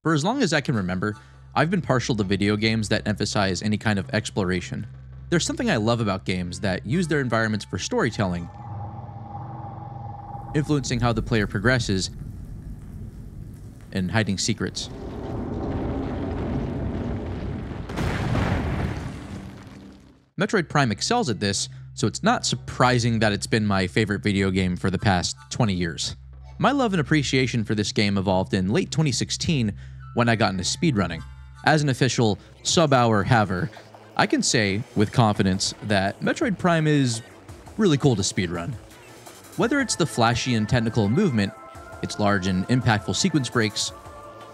For as long as I can remember, I've been partial to video games that emphasize any kind of exploration. There's something I love about games that use their environments for storytelling, influencing how the player progresses and hiding secrets. Metroid Prime excels at this, so it's not surprising that it's been my favorite video game for the past 20 years. My love and appreciation for this game evolved in late 2016 when I got into speedrunning. As an official sub-hour haver, I can say with confidence that Metroid Prime is really cool to speedrun. Whether it's the flashy and technical movement, its large and impactful sequence breaks,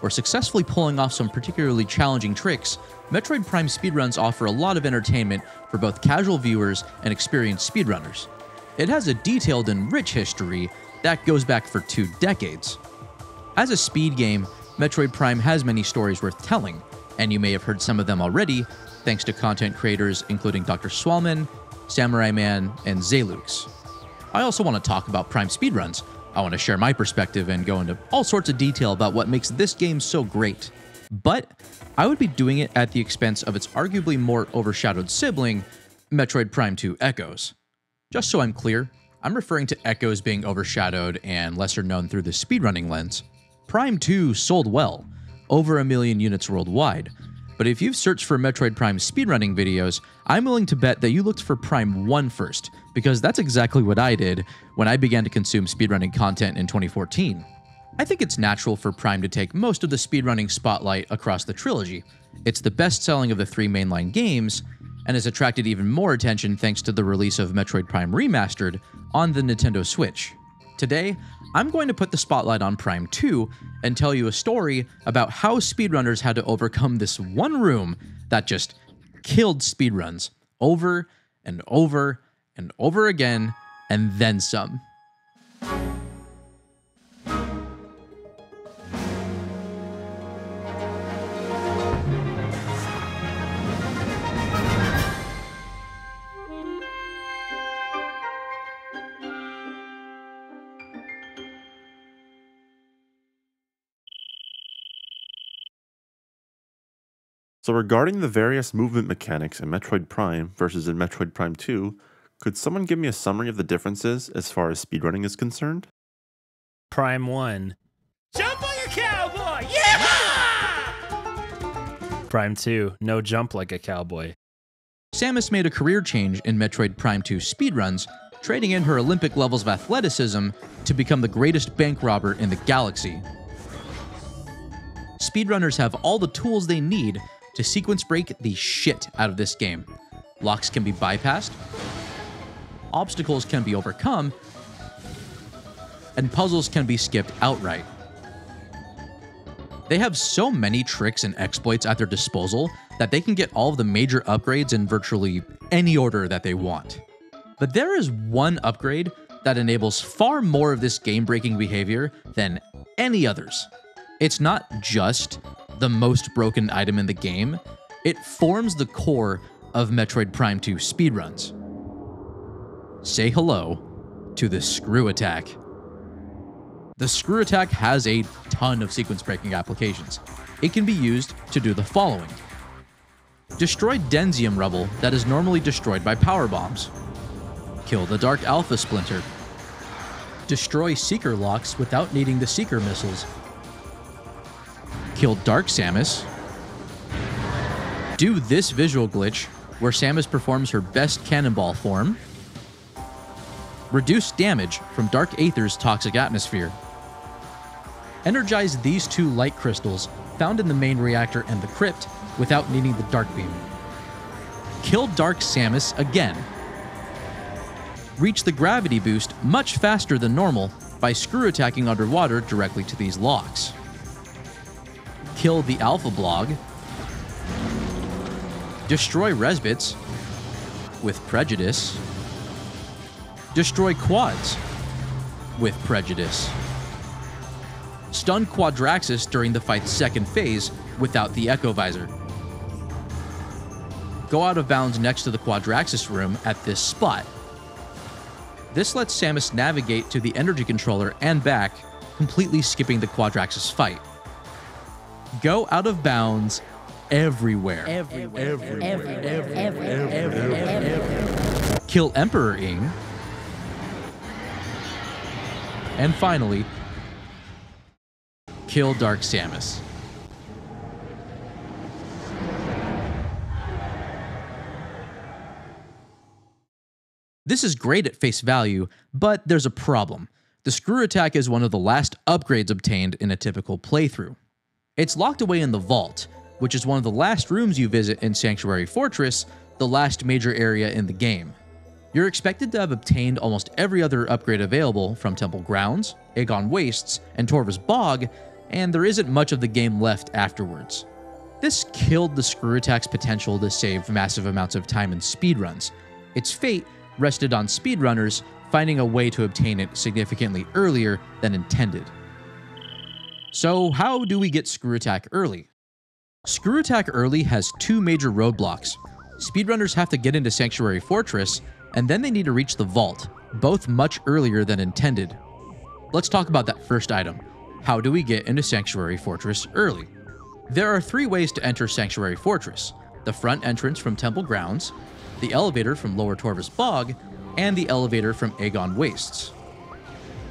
or successfully pulling off some particularly challenging tricks, Metroid Prime speedruns offer a lot of entertainment for both casual viewers and experienced speedrunners. It has a detailed and rich history that goes back for 2 decades. As a speed game, Metroid Prime has many stories worth telling, and you may have heard some of them already thanks to content creators including Dr. Swallman, Samurai Man, and Zalux. I also want to talk about Prime speedruns. I want to share my perspective and go into all sorts of detail about what makes this game so great. But I would be doing it at the expense of its arguably more overshadowed sibling, Metroid Prime 2 Echoes. Just so I'm clear, I'm referring to Echoes being overshadowed and lesser known through the speedrunning lens. Prime 2 sold well, over 1 million units worldwide, but if you've searched for Metroid Prime speedrunning videos, I'm willing to bet that you looked for Prime 1 first, because that's exactly what I did when I began to consume speedrunning content in 2014. I think it's natural for Prime to take most of the speedrunning spotlight across the trilogy. It's the best-selling of the 3 mainline games, and has attracted even more attention thanks to the release of Metroid Prime Remastered on the Nintendo Switch. Today, I'm going to put the spotlight on Prime 2 and tell you a story about how speedrunners had to overcome this one room that just killed speedruns over and over and over again, and then some. So regarding the various movement mechanics in Metroid Prime versus in Metroid Prime 2, could someone give me a summary of the differences as far as speedrunning is concerned? Prime 1. Jump like a cowboy! Yeah! Prime 2. No jump like a cowboy. Samus made a career change in Metroid Prime 2 speedruns, trading in her Olympic levels of athleticism to become the greatest bank robber in the galaxy. Speedrunners have all the tools they need to sequence break the shit out of this game. Locks can be bypassed, obstacles can be overcome, and puzzles can be skipped outright. They have so many tricks and exploits at their disposal that they can get all of the major upgrades in virtually any order that they want. But there is one upgrade that enables far more of this game-breaking behavior than any others. It's not just the most broken item in the game, it forms the core of Metroid Prime 2 speedruns. Say hello to the Screw Attack. The Screw Attack has a ton of sequence breaking applications. It can be used to do the following. Destroy Denzium rubble that is normally destroyed by power bombs. Kill the Dark Alpha Splinter. Destroy Seeker locks without needing the Seeker missiles. Kill Dark Samus. Do this visual glitch where Samus performs her best cannonball form. Reduce damage from Dark Aether's toxic atmosphere. Energize these 2 light crystals found in the main reactor and the crypt without needing the Dark Beam. Kill Dark Samus again. Reach the gravity boost much faster than normal by screw attacking underwater directly to these locks. Kill the Alpha Blog. Destroy Resbits with Prejudice. Destroy Quads with Prejudice. Stun Quadraxis during the fight's second phase without the Echo Visor. Go out of bounds next to the Quadraxis room at this spot. This lets Samus navigate to the energy controller and back, completely skipping the Quadraxis fight. Go out of bounds everywhere. Kill Emperor Ing. And finally, kill Dark Samus. This is great at face value, but there's a problem. The Screw Attack is one of the last upgrades obtained in a typical playthrough. It's locked away in the Vault, which is one of the last rooms you visit in Sanctuary Fortress, the last major area in the game. You're expected to have obtained almost every other upgrade available from Temple Grounds, Aegon Wastes, and Torvus Bog, and there isn't much of the game left afterwards. This killed the Screw Attack's potential to save massive amounts of time in speedruns. Its fate rested on speedrunners finding a way to obtain it significantly earlier than intended. So how do we get Screw Attack early? Screw Attack early has two major roadblocks. Speedrunners have to get into Sanctuary Fortress, and then they need to reach the Vault, both much earlier than intended. Let's talk about that first item. How do we get into Sanctuary Fortress early? There are three ways to enter Sanctuary Fortress: the front entrance from Temple Grounds, the elevator from Lower Torvus Bog, and the elevator from Aegon Wastes.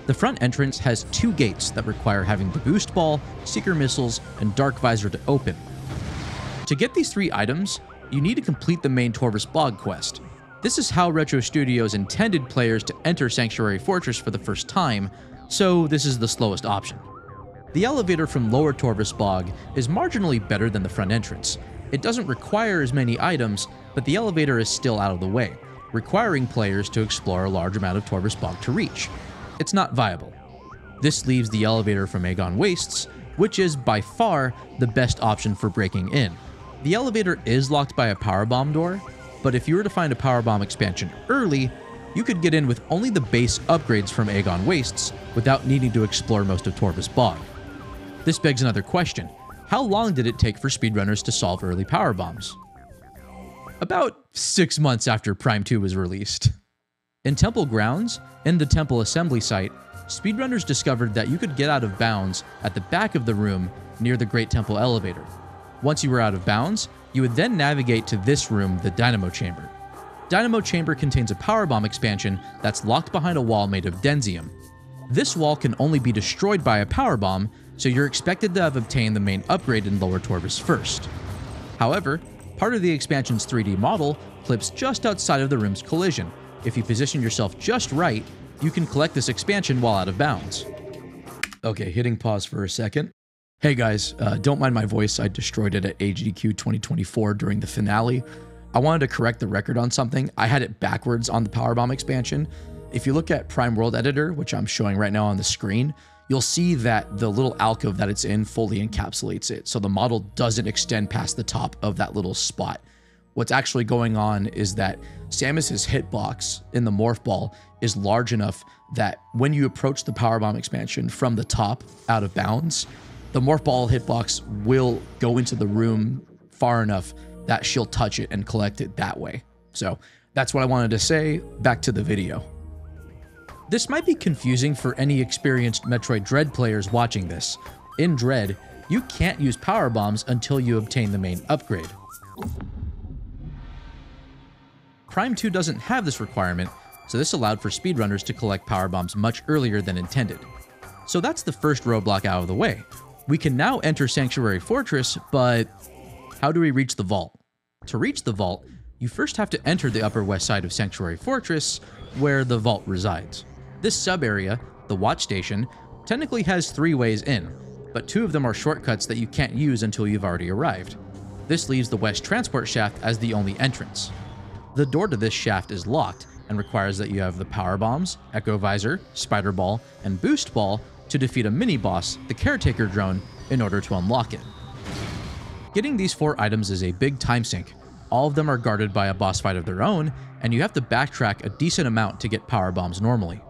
The front entrance has two gates that require having the Boost Ball, Seeker Missiles, and Dark Visor to open. To get these three items, you need to complete the main Torvus Bog quest. This is how Retro Studios intended players to enter Sanctuary Fortress for the first time, so this is the slowest option. The elevator from Lower Torvus Bog is marginally better than the front entrance. It doesn't require as many items, but the elevator is still out of the way, requiring players to explore a large amount of Torvus Bog to reach. It's not viable. This leaves the elevator from Aegon Wastes, which is by far the best option for breaking in. The elevator is locked by a power bomb door, but if you were to find a power bomb expansion early, you could get in with only the base upgrades from Aegon Wastes without needing to explore most of Torvus Bog. This begs another question. How long did it take for speedrunners to solve early power bombs? About 6 months after Prime 2 was released. In Temple Grounds, in the Temple Assembly site, speedrunners discovered that you could get out of bounds at the back of the room near the Great Temple elevator. Once you were out of bounds, you would then navigate to this room, the Dynamo Chamber. Dynamo Chamber contains a power bomb expansion that's locked behind a wall made of Denzium. This wall can only be destroyed by a power bomb, so you're expected to have obtained the main upgrade in Lower Torvus first. However, part of the expansion's 3D model clips just outside of the room's collision. If you position yourself just right, you can collect this expansion while out of bounds. Okay, hitting pause for a second. Hey guys, don't mind my voice, I destroyed it at AGDQ 2024 during the finale. I wanted to correct the record on something. I had it backwards on the power bomb expansion. If you look at Prime World Editor, which I'm showing right now on the screen, you'll see that the little alcove that it's in fully encapsulates it. So the model doesn't extend past the top of that little spot. What's actually going on is that Samus's hitbox in the Morph Ball is large enough that when you approach the power bomb expansion from the top out of bounds, the Morph Ball hitbox will go into the room far enough that she'll touch it and collect it that way. So that's what I wanted to say. Back to the video. This might be confusing for any experienced Metroid Dread players watching this. In Dread, you can't use power bombs until you obtain the main upgrade. Prime 2 doesn't have this requirement, so this allowed for speedrunners to collect power bombs much earlier than intended. So that's the first roadblock out of the way. We can now enter Sanctuary Fortress, but how do we reach the Vault? To reach the Vault, you first have to enter the upper west side of Sanctuary Fortress, where the Vault resides. This sub-area, the Watch Station, technically has 3 ways in, but 2 of them are shortcuts that you can't use until you've already arrived. This leaves the West Transport Shaft as the only entrance. The door to this shaft is locked and requires that you have the Power Bombs, Echo Visor, Spider Ball, and Boost Ball to defeat a mini-boss, the Caretaker Drone, in order to unlock it. Getting these 4 items is a big time sink. All of them are guarded by a boss fight of their own, and you have to backtrack a decent amount to get power bombs normally.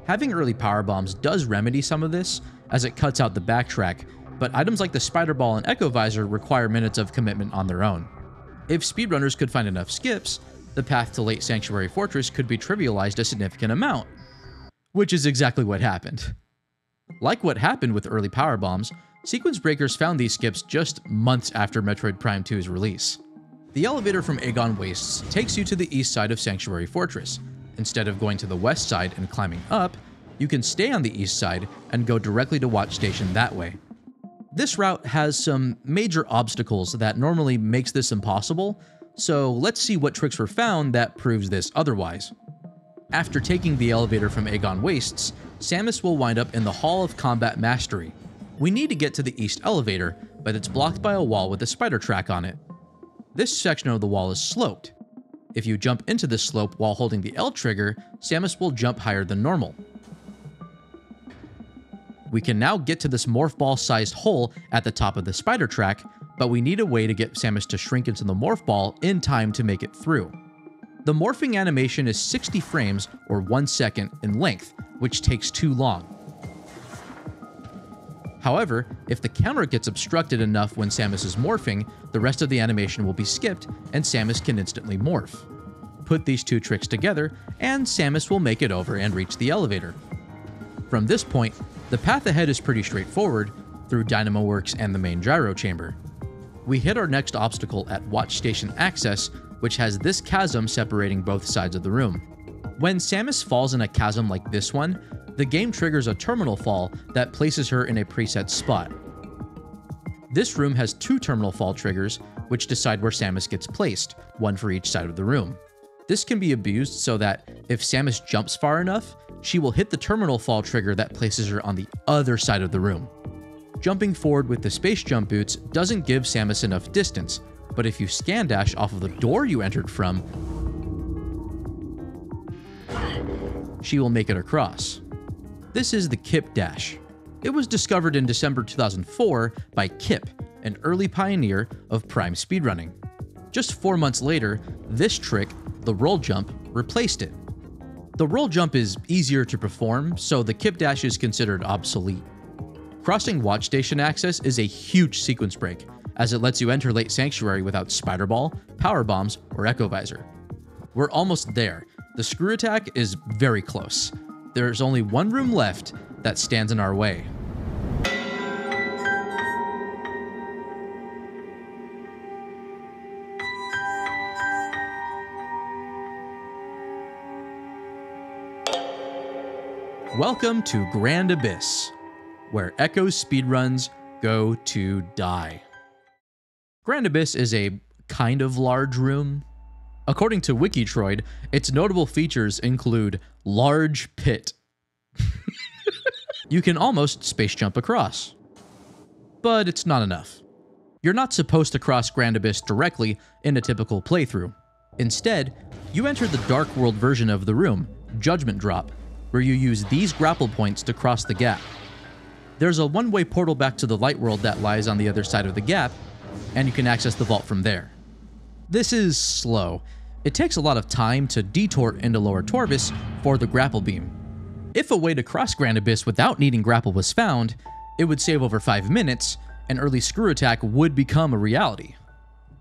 Having early power bombs does remedy some of this, as it cuts out the backtrack, but items like the Spider Ball and Echo Visor require minutes of commitment on their own. If speedrunners could find enough skips, the path to late Sanctuary Fortress could be trivialized a significant amount, which is exactly what happened. Like what happened with early power bombs, Sequence breakers found these skips just months after Metroid Prime 2's release. The elevator from Aegon Wastes takes you to the east side of Sanctuary Fortress. Instead of going to the west side and climbing up, you can stay on the east side and go directly to Watch Station that way. This route has some major obstacles that normally makes this impossible, so let's see what tricks were found that proves this otherwise. After taking the elevator from Aegon Wastes, Samus will wind up in the Hall of Combat Mastery. We need to get to the east elevator, but it's blocked by a wall with a spider track on it. This section of the wall is sloped. If you jump into this slope while holding the L trigger, Samus will jump higher than normal. We can now get to this morph ball-sized hole at the top of the spider track, but we need a way to get Samus to shrink into the morph ball in time to make it through. The morphing animation is 60 frames or 1 second in length, which takes too long. However, if the camera gets obstructed enough when Samus is morphing, the rest of the animation will be skipped and Samus can instantly morph. Put these two tricks together, and Samus will make it over and reach the elevator. From this point, the path ahead is pretty straightforward, through Dynamo Works and the main gyro chamber. We hit our next obstacle at Watch Station Access, which has this chasm separating both sides of the room. When Samus falls in a chasm like this one, the game triggers a terminal fall that places her in a preset spot. This room has 2 terminal fall triggers, which decide where Samus gets placed, one for each side of the room. This can be abused so that if Samus jumps far enough, she will hit the terminal fall trigger that places her on the other side of the room. Jumping forward with the space jump boots doesn't give Samus enough distance, but if you scan dash off of the door you entered from, she will make it across. This is the Kip Dash. It was discovered in December 2004 by Kip, an early pioneer of Prime speedrunning. Just 4 months later, this trick, the roll jump, replaced it. The roll jump is easier to perform, so the Kip Dash is considered obsolete. Crossing Watch Station Access is a huge sequence break, as it lets you enter Late Sanctuary without Spider Ball, Power Bombs, or Echo Visor. We're almost there. The screw attack is very close. There's only one room left that stands in our way. Welcome to Grand Abyss, where Echo's speedruns go to die. Grand Abyss is a kind of large room. According to Wikitroid, its notable features include large pit. You can almost space jump across. But it's not enough. You're not supposed to cross Grand Abyss directly in a typical playthrough. Instead, you enter the Dark World version of the room, Judgment Drop, where you use these grapple points to cross the gap. There's a one-way portal back to the Light World that lies on the other side of the gap, and you can access the vault from there. This is slow. It takes a lot of time to detour into Lower Torvus for the grapple beam. If a way to cross Grand Abyss without needing grapple was found, it would save over 5 minutes, and early screw attack would become a reality.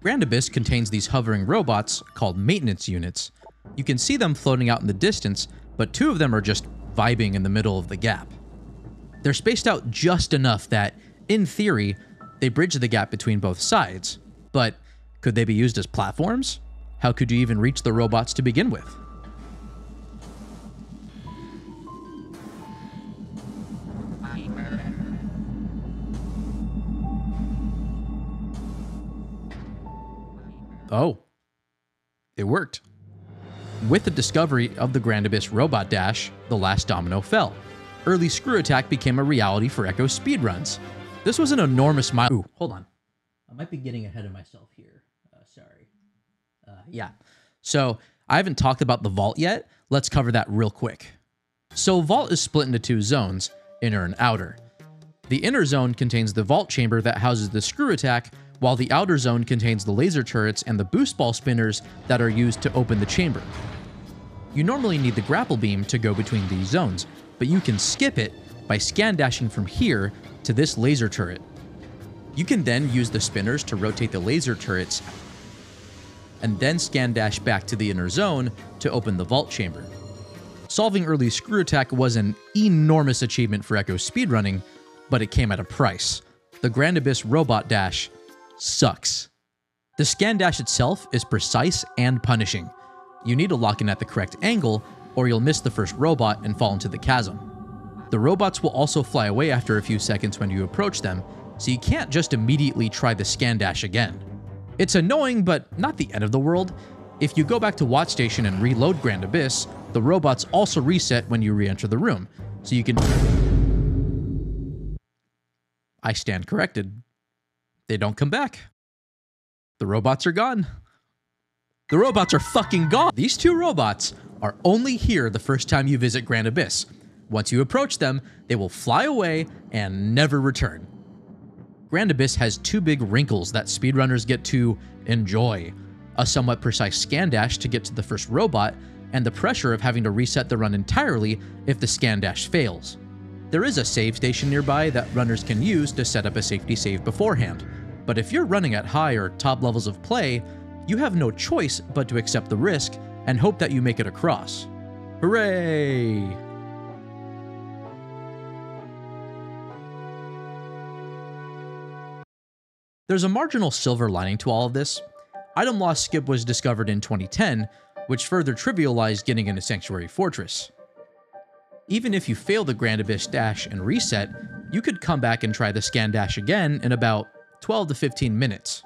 Grand Abyss contains these hovering robots called maintenance units. You can see them floating out in the distance, but 2 of them are just vibing in the middle of the gap. They're spaced out just enough that, in theory, they bridge the gap between both sides. But could they be used as platforms? How could you even reach the robots to begin with? Oh, it worked. With the discovery of the Grand Abyss Robot Dash, the last domino fell. Early screw attack became a reality for Echo speedruns. This was an enormous milestone. Ooh, hold on. I might be getting ahead of myself here. Sorry. Yeah. So, I haven't talked about the vault yet. Let's cover that real quick. So, vault is split into 2 zones, inner and outer. The inner zone contains the vault chamber that houses the screw attack, while the outer zone contains the laser turrets and the boost ball spinners that are used to open the chamber. You normally need the grapple beam to go between these zones, but you can skip it by scan dashing from here to this laser turret. You can then use the spinners to rotate the laser turrets, and then scan dash back to the inner zone to open the vault chamber. Solving early screw attack was an enormous achievement for Echo speedrunning, but it came at a price. the Grand Abyss Robot Dash sucks. The scan dash itself is precise and punishing. You need to lock in at the correct angle, or you'll miss the first robot and fall into the chasm. The robots will also fly away after a few seconds when you approach them, so you can't just immediately try the scan dash again. It's annoying, but not the end of the world. If you go back to Watch Station and reload Grand Abyss, the robots also reset when you re-enter the room, so you can... I stand corrected. They don't come back. The robots are gone. The robots are fucking gone! These two robots are only here the first time you visit Grand Abyss. Once you approach them, they will fly away and never return. Grand Abyss has two big wrinkles that speedrunners get to enjoy: a somewhat precise scan dash to get to the first robot, and the pressure of having to reset the run entirely if the scan dash fails. There is a save station nearby that runners can use to set up a safety save beforehand, but if you're running at high or top levels of play, you have no choice but to accept the risk and hope that you make it across. Hooray! There's a marginal silver lining to all of this. Item loss skip was discovered in 2010, which further trivialized getting into Sanctuary Fortress. Even if you fail the Grand Abyss dash and reset, you could come back and try the scan dash again in about 12 to 15 minutes.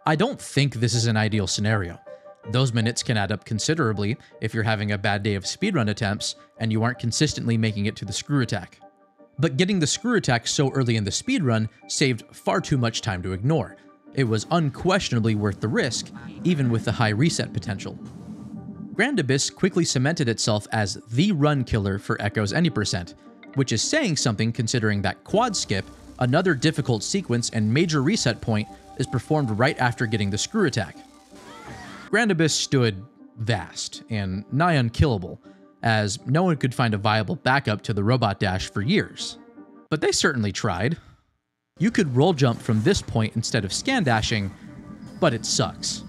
I don't think this is an ideal scenario. Those minutes can add up considerably if you're having a bad day of speedrun attempts and you aren't consistently making it to the screw attack. But getting the screw attack so early in the speedrun saved far too much time to ignore. It was unquestionably worth the risk, even with the high reset potential. Grand Abyss quickly cemented itself as the run killer for Echo's Any%, which is saying something considering that Quad Skip, another difficult sequence and major reset point, is performed right after getting the screw attack. Grand Abyss stood vast and nigh unkillable, as no one could find a viable backup to the robot dash for years. But they certainly tried. You could roll jump from this point instead of scan dashing, but it sucks.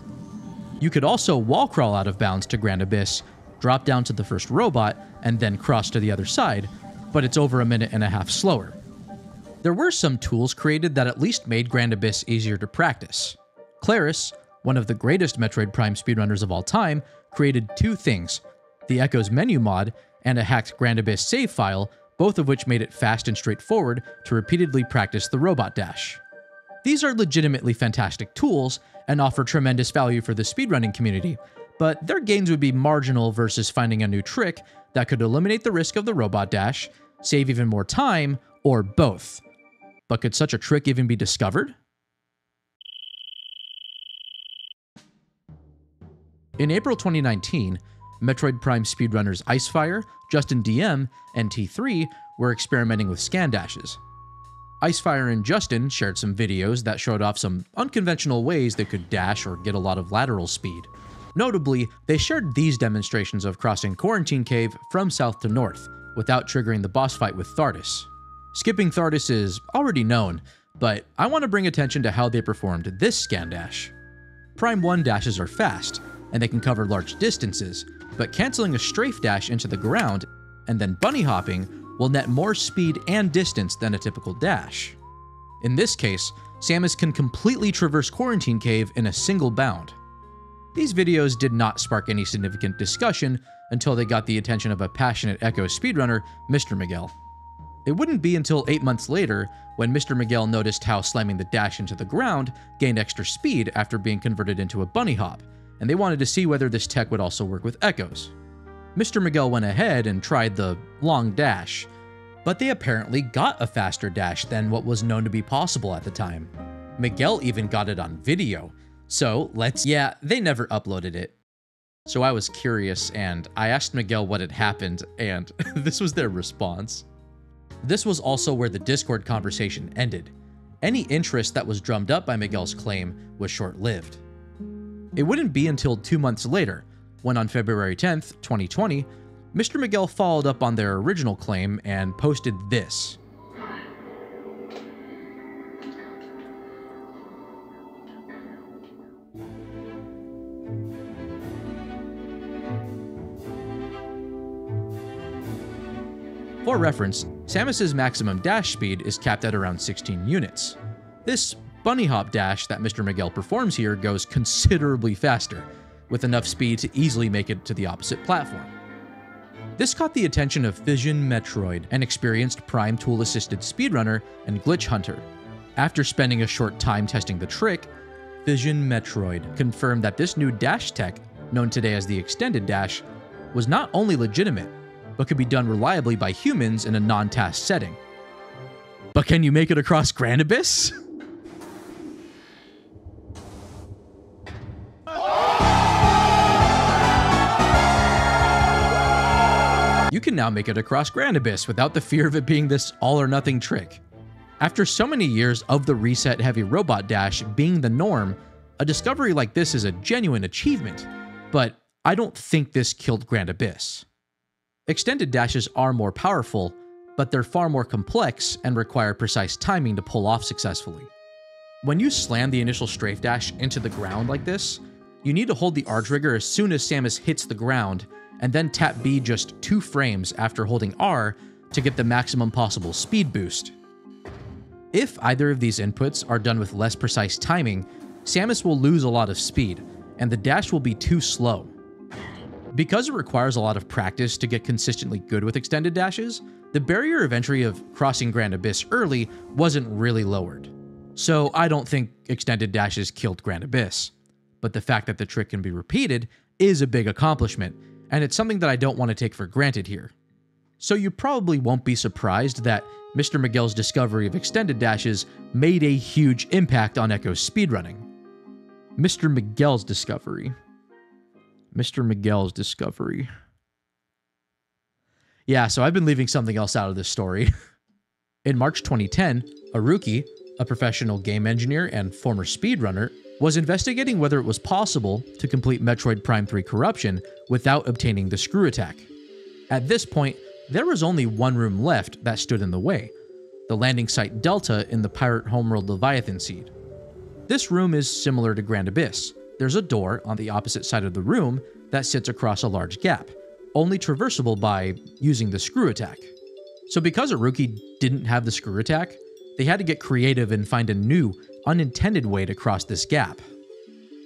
You could also wall crawl out of bounds to Grand Abyss, drop down to the first robot, and then cross to the other side, but it's over a minute and a half slower. There were some tools created that at least made Grand Abyss easier to practice. Claris, one of the greatest Metroid Prime speedrunners of all time, created two things: the Echo's menu mod and a hacked Grand Abyss save file, both of which made it fast and straightforward to repeatedly practice the robot dash. These are legitimately fantastic tools and offer tremendous value for the speedrunning community, but their gains would be marginal versus finding a new trick that could eliminate the risk of the robot dash, save even more time, or both. But could such a trick even be discovered? In April 2019, Metroid Prime speedrunners Icefire, Justin DM, and T3 were experimenting with scan dashes. Icefire and Justin shared some videos that showed off some unconventional ways they could dash or get a lot of lateral speed. Notably, they shared these demonstrations of crossing Quarantine Cave from south to north, without triggering the boss fight with Thardus. Skipping Thardus is already known, but I want to bring attention to how they performed this scan dash. Prime 1 dashes are fast, and they can cover large distances, but canceling a strafe dash into the ground and then bunny hopping will net more speed and distance than a typical dash. In this case, Samus can completely traverse Quarantine Cave in a single bound. These videos did not spark any significant discussion until they got the attention of a passionate Echo speedrunner, Mr. Miguel. It wouldn't be until 8 months later when Mr. Miguel noticed how slamming the dash into the ground gained extra speed after being converted into a bunny hop, and they wanted to see whether this tech would also work with Echoes. Mr. Miguel went ahead and tried the long dash, but they apparently got a faster dash than what was known to be possible at the time. Miguel even got it on video, so they never uploaded it. So I was curious and I asked Miguel what had happened, and this was their response. This was also where the Discord conversation ended. Any interest that was drummed up by Miguel's claim was short-lived. It wouldn't be until 2 months later, when on February 10th, 2020, Mr. Miguel followed up on their original claim and posted this. For reference, Samus's maximum dash speed is capped at around 16 units. This bunny hop dash that Mr. Miguel performs here goes considerably faster, with enough speed to easily make it to the opposite platform. This caught the attention of Fission Metroid, an experienced Prime tool-assisted speedrunner and glitch hunter. After spending a short time testing the trick, Fission Metroid confirmed that this new dash tech, known today as the extended dash, was not only legitimate, but could be done reliably by humans in a non-task setting. But can you make it across Grand Abyss? You can now make it across Grand Abyss without the fear of it being this all-or-nothing trick. After so many years of the reset-heavy robot dash being the norm, a discovery like this is a genuine achievement, but I don't think this killed Grand Abyss. Extended dashes are more powerful, but they're far more complex and require precise timing to pull off successfully. When you slam the initial strafe dash into the ground like this, you need to hold the R trigger as soon as Samus hits the ground, and then tap B just 2 frames after holding R to get the maximum possible speed boost. If either of these inputs are done with less precise timing, Samus will lose a lot of speed, and the dash will be too slow. Because it requires a lot of practice to get consistently good with extended dashes, the barrier of entry of crossing Grand Abyss early wasn't really lowered. So I don't think extended dashes killed Grand Abyss, but the fact that the trick can be repeated is a big accomplishment, and it's something that I don't want to take for granted here. So you probably won't be surprised that Mr. Miguel's discovery of extended dashes made a huge impact on Echo's speedrunning. Mr. Miguel's discovery. Mr. Miguel's discovery. Yeah, so I've been leaving something else out of this story. In March 2010, Aruki, a professional game engineer and former speedrunner, was investigating whether it was possible to complete Metroid Prime 3 Corruption without obtaining the screw attack. At this point, there was only one room left that stood in the way, the landing site Delta in the Pirate Homeworld Leviathan Seed. This room is similar to Grand Abyss. There's a door on the opposite side of the room that sits across a large gap, only traversable by using the screw attack. So because Aruki didn't have the screw attack, they had to get creative and find a new, unintended way to cross this gap.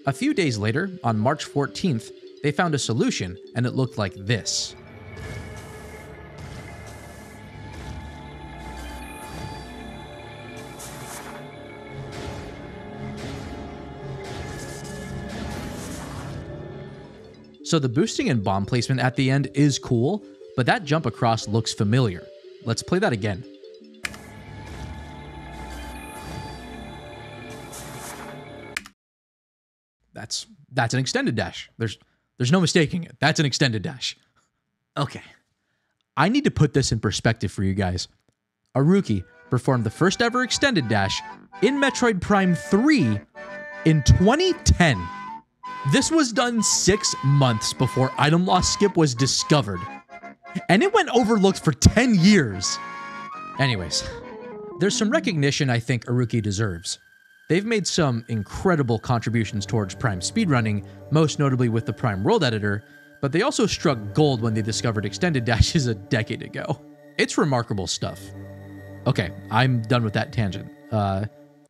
A few days later, on March 14th, they found a solution, and it looked like this. So the boosting and bomb placement at the end is cool, but that jump across looks familiar. Let's play that again. That's an extended dash. There's no mistaking it. That's an extended dash. Okay. I need to put this in perspective for you guys. Aruki performed the first ever extended dash in Metroid Prime 3 in 2010. This was done 6 months before item loss skip was discovered, and it went overlooked for 10 years. Anyways, there's some recognition I think Aruki deserves. They've made some incredible contributions towards Prime speedrunning, most notably with the Prime World Editor, but they also struck gold when they discovered extended dashes a decade ago. It's remarkable stuff. Okay, I'm done with that tangent.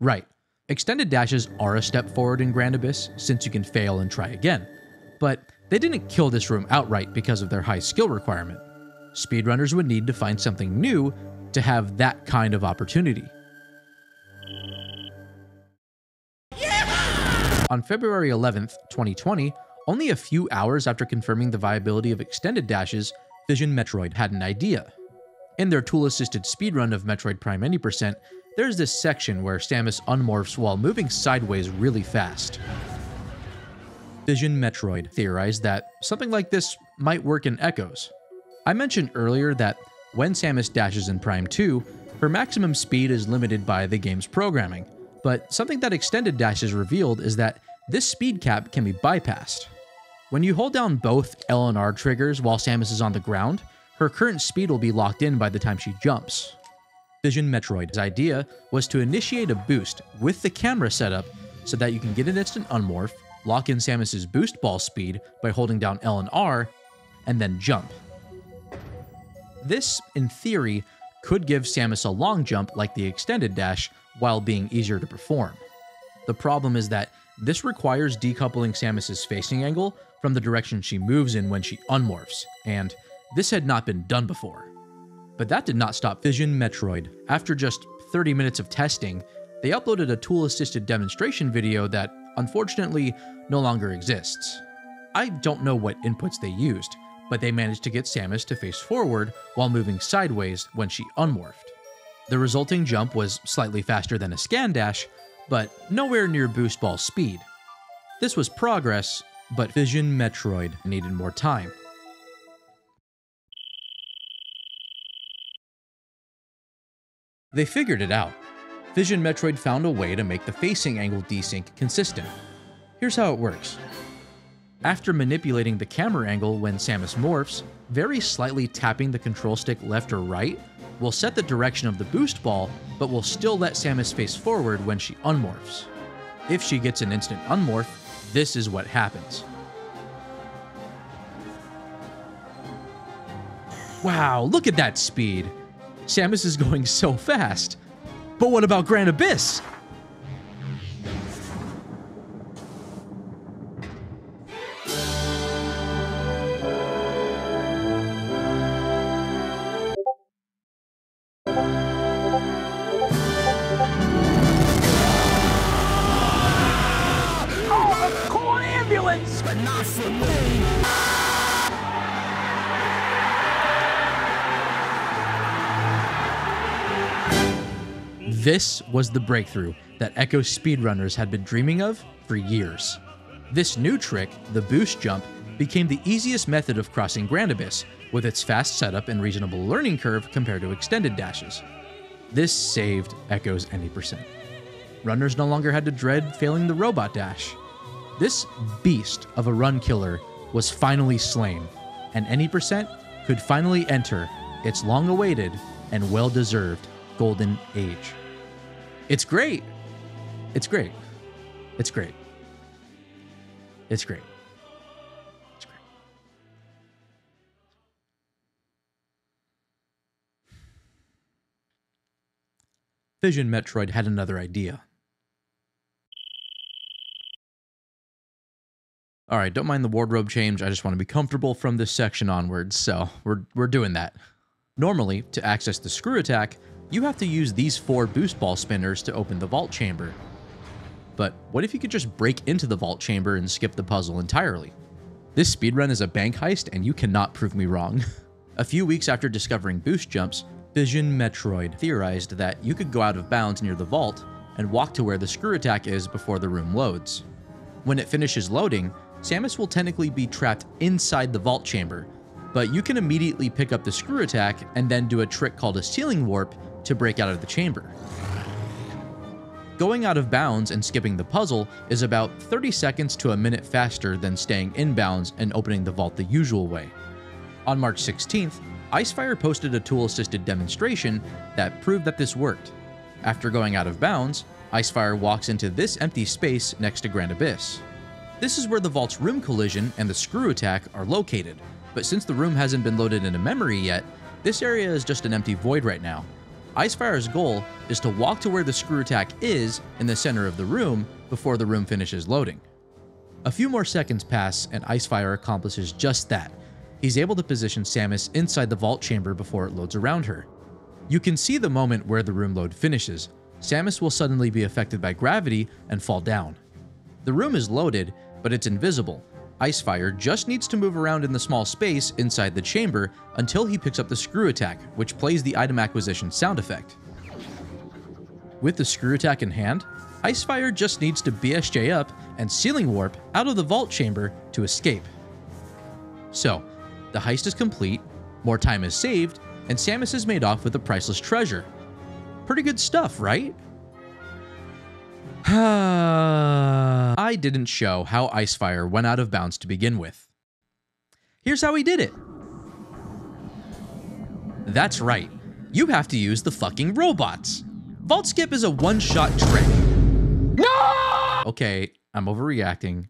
Right. Extended dashes are a step forward in Grand Abyss, since you can fail and try again. But they didn't kill this room outright because of their high skill requirement. Speedrunners would need to find something new to have that kind of opportunity. On February 11th, 2020, only a few hours after confirming the viability of extended dashes, Fission Metroid had an idea. In their tool-assisted speedrun of Metroid Prime Any%, there's this section where Samus unmorphs while moving sideways really fast. Fission Metroid theorized that something like this might work in Echoes. I mentioned earlier that when Samus dashes in Prime 2, her maximum speed is limited by the game's programming, but something that Extended Dashes revealed is that this speed cap can be bypassed. When you hold down both L and R triggers while Samus is on the ground, her current speed will be locked in by the time she jumps. Fission Metroid's idea was to initiate a boost with the camera setup so that you can get an instant unmorph, lock in Samus's boost ball speed by holding down L and R, and then jump. This, in theory, could give Samus a long jump like the extended dash while being easier to perform. The problem is that this requires decoupling Samus's facing angle from the direction she moves in when she unmorphs, and this had not been done before. But that did not stop Fission Metroid. After just 30 minutes of testing, they uploaded a tool-assisted demonstration video that, unfortunately, no longer exists. I don't know what inputs they used, but they managed to get Samus to face forward while moving sideways when she unmorphed. The resulting jump was slightly faster than a scan dash, but nowhere near Boost Ball's speed. This was progress, but Fission Metroid needed more time. They figured it out. Fission Metroid found a way to make the facing angle desync consistent. Here's how it works. After manipulating the camera angle when Samus morphs, very slightly tapping the control stick left or right will set the direction of the boost ball, but will still let Samus face forward when she unmorphs. If she gets an instant unmorph, this is what happens. Wow, look at that speed! Samus is going so fast. But what about Grand Abyss? Call an ambulance! But not for me! This was the breakthrough that Echo speedrunners had been dreaming of for years. This new trick, the boost jump, became the easiest method of crossing Grand Abyss, with its fast setup and reasonable learning curve compared to extended dashes. This saved Echo's any %. Runners no longer had to dread failing the robot dash. This beast of a run killer was finally slain, and any % could finally enter its long-awaited and well-deserved golden age. It's great. It's great. It's great. It's great. It's great. Fission Metroid had another idea. All right, don't mind the wardrobe change. I just want to be comfortable from this section onwards, so we're doing that. Normally, to access the screw attack, you have to use these 4 boost ball spinners to open the vault chamber. But what if you could just break into the vault chamber and skip the puzzle entirely? This speedrun is a bank heist, and you cannot prove me wrong. A few weeks after discovering boost jumps, Fission Metroid theorized that you could go out of bounds near the vault and walk to where the screw attack is before the room loads. When it finishes loading, Samus will technically be trapped inside the vault chamber, but you can immediately pick up the screw attack and then do a trick called a ceiling warp to break out of the chamber. Going out of bounds and skipping the puzzle is about 30 seconds to a minute faster than staying in bounds and opening the vault the usual way. On March 16th, Icefire posted a tool-assisted demonstration that proved that this worked. After going out of bounds, Icefire walks into this empty space next to Grand Abyss. This is where the vault's room collision and the screw attack are located, but since the room hasn't been loaded into memory yet, this area is just an empty void right now. Icefire's goal is to walk to where the screw attack is in the center of the room before the room finishes loading. A few more seconds pass and Icefire accomplishes just that. He's able to position Samus inside the vault chamber before it loads around her. You can see the moment where the room load finishes. Samus will suddenly be affected by gravity and fall down. The room is loaded, but it's invisible. Icefire just needs to move around in the small space inside the chamber until he picks up the screw attack, which plays the item acquisition sound effect. With the screw attack in hand, Icefire just needs to BSJ up and ceiling warp out of the vault chamber to escape. So, the heist is complete, more time is saved, and Samus is made off with a priceless treasure. Pretty good stuff, right? I didn't show how Icefire went out of bounds to begin with. Here's how he did it. That's right, you have to use the fucking robots. Vault Skip is a one-shot trick. No! Okay, I'm overreacting.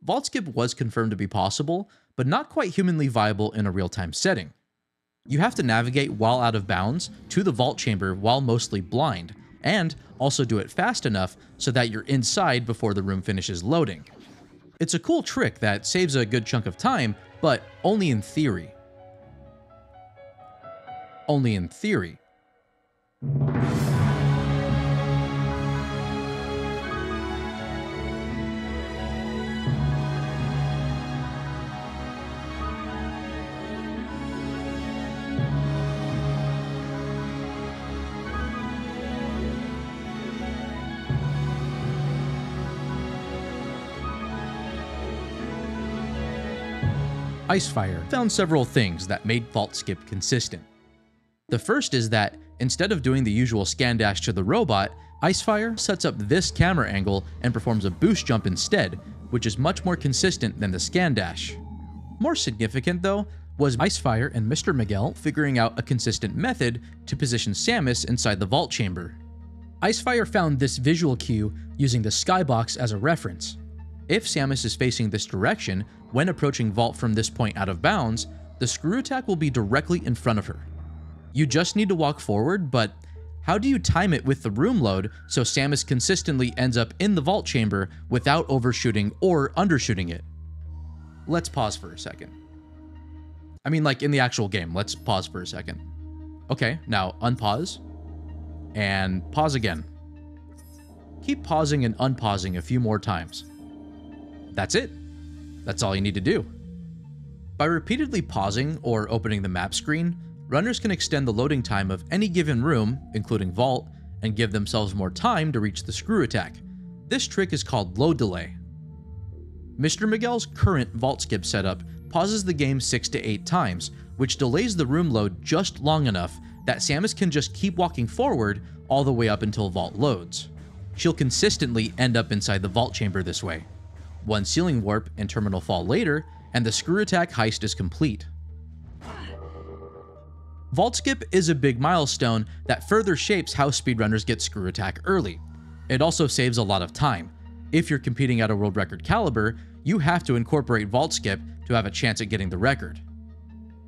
Vault Skip was confirmed to be possible, but not quite humanly viable in a real-time setting. You have to navigate while out of bounds to the vault chamber while mostly blind, and also do it fast enough so that you're inside before the room finishes loading. It's a cool trick that saves a good chunk of time, but only in theory. Only in theory. Icefire found several things that made Vault Skip consistent. The first is that, instead of doing the usual scan dash to the robot, Icefire sets up this camera angle and performs a boost jump instead, which is much more consistent than the scan dash. More significant though, was Icefire and Mr. Miguel figuring out a consistent method to position Samus inside the vault chamber. Icefire found this visual cue using the skybox as a reference. If Samus is facing this direction, when approaching Vault from this point out of bounds, the screw attack will be directly in front of her. You just need to walk forward, but how do you time it with the room load so Samus consistently ends up in the vault chamber without overshooting or undershooting it? Let's pause for a second. I mean, like in the actual game, let's pause for a second. Okay, now unpause, and pause again. Keep pausing and unpausing a few more times. That's it. That's all you need to do. By repeatedly pausing or opening the map screen, runners can extend the loading time of any given room, including Vault, and give themselves more time to reach the screw attack. This trick is called load delay. Mr. Miguel's current Vault Skip setup pauses the game 6 to 8 times, which delays the room load just long enough that Samus can just keep walking forward all the way up until Vault loads. She'll consistently end up inside the Vault chamber this way. One ceiling warp and terminal fall later, and the screw attack heist is complete. Vault Skip is a big milestone that further shapes how speedrunners get screw attack early. It also saves a lot of time. If you're competing at a world record caliber, you have to incorporate Vault Skip to have a chance at getting the record.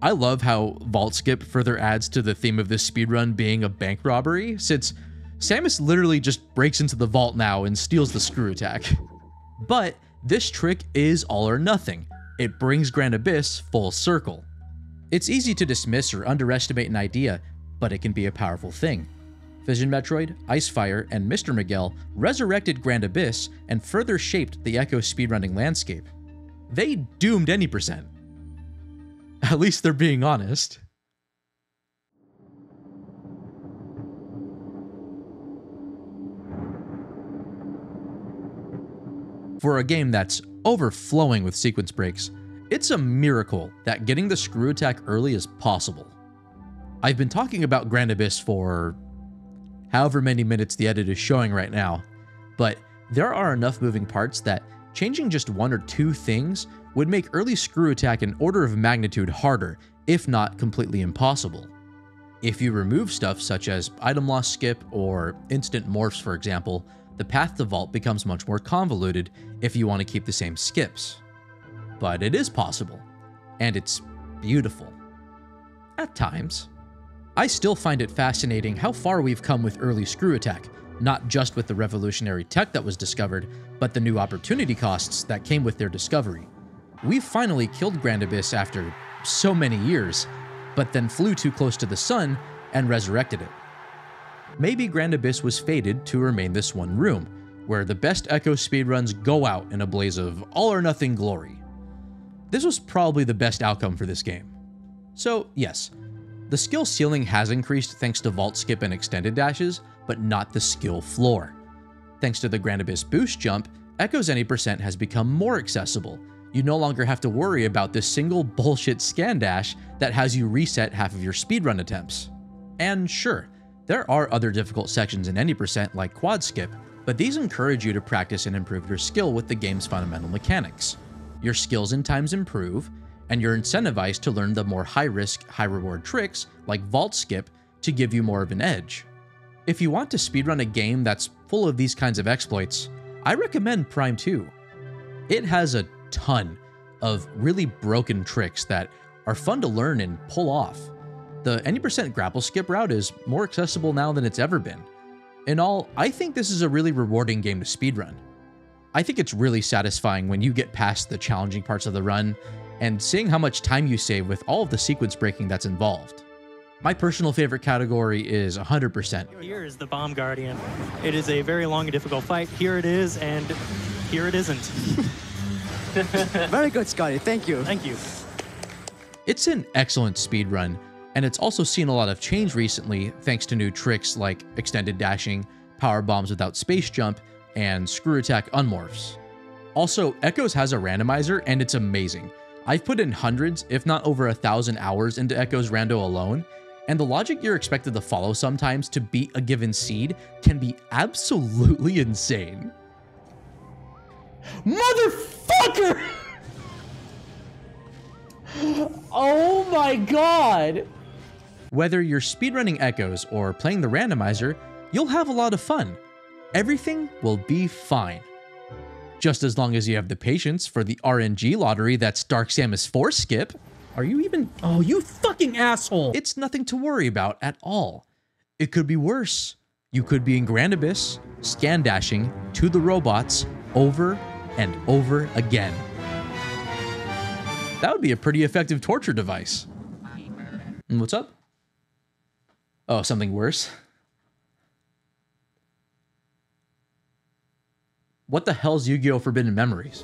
I love how Vault Skip further adds to the theme of this speedrun being a bank robbery, since Samus literally just breaks into the vault now and steals the screw attack. But this trick is all or nothing. It brings Grand Abyss full circle. It's easy to dismiss or underestimate an idea, but it can be a powerful thing. Fission Metroid, Icefire, and Mr. Miguel resurrected Grand Abyss and further shaped the Echo speedrunning landscape. They doomed any percent. At least they're being honest. For a game that's overflowing with sequence breaks, it's a miracle that getting the screw attack early is possible. I've been talking about Grand Abyss for however many minutes the edit is showing right now, but there are enough moving parts that changing just one or two things would make early screw attack an order of magnitude harder, if not completely impossible. If you remove stuff such as item loss skip or instant morphs, for example, the path to Vault becomes much more convoluted if you want to keep the same skips. But it is possible, and it's beautiful. At times. I still find it fascinating how far we've come with early screw attack, not just with the revolutionary tech that was discovered, but the new opportunity costs that came with their discovery. We've finally killed Grand Abyss after so many years, but then flew too close to the sun and resurrected it. Maybe Grand Abyss was fated to remain this one room, where the best Echo speedruns go out in a blaze of all-or-nothing glory. This was probably the best outcome for this game. So yes, the skill ceiling has increased thanks to Vault Skip and extended dashes, but not the skill floor. Thanks to the Grand Abyss boost jump, Echo's any percent has become more accessible. You no longer have to worry about this single bullshit scan dash that has you reset half of your speedrun attempts. And sure, there are other difficult sections in any percent like quad skip, but these encourage you to practice and improve your skill with the game's fundamental mechanics. Your skills and times improve, and you're incentivized to learn the more high-risk, high-reward tricks like Vault Skip to give you more of an edge. If you want to speedrun a game that's full of these kinds of exploits, I recommend Prime 2. It has a ton of really broken tricks that are fun to learn and pull off. The any percent grapple skip route is more accessible now than it's ever been. In all, I think this is a really rewarding game to speedrun. I think it's really satisfying when you get past the challenging parts of the run, and seeing how much time you save with all of the sequence breaking that's involved. My personal favorite category is 100%. Here is the Bomb Guardian. It is a very long and difficult fight. Here it is, and here it isn't. Very good, Scotty. Thank you. Thank you. It's an excellent speedrun, and it's also seen a lot of change recently thanks to new tricks like extended dashing, power bombs without space jump, and screw attack unmorphs. Also, Echoes has a randomizer, and it's amazing. I've put in hundreds, if not over 1,000 hours into Echoes Rando alone, and the logic you're expected to follow sometimes to beat a given seed can be absolutely insane. Motherfucker! Oh my god! Whether you're speedrunning Echoes or playing the randomizer, you'll have a lot of fun. Everything will be fine. Just as long as you have the patience for the RNG lottery that's Dark Samus 4 skip. Are you even— oh, you fucking asshole! It's nothing to worry about at all. It could be worse. You could be in Grand Abyss, scan dashing to the robots over and over again. That would be a pretty effective torture device. And what's up? Oh, something worse? What the hell's Yu-Gi-Oh! Forbidden Memories?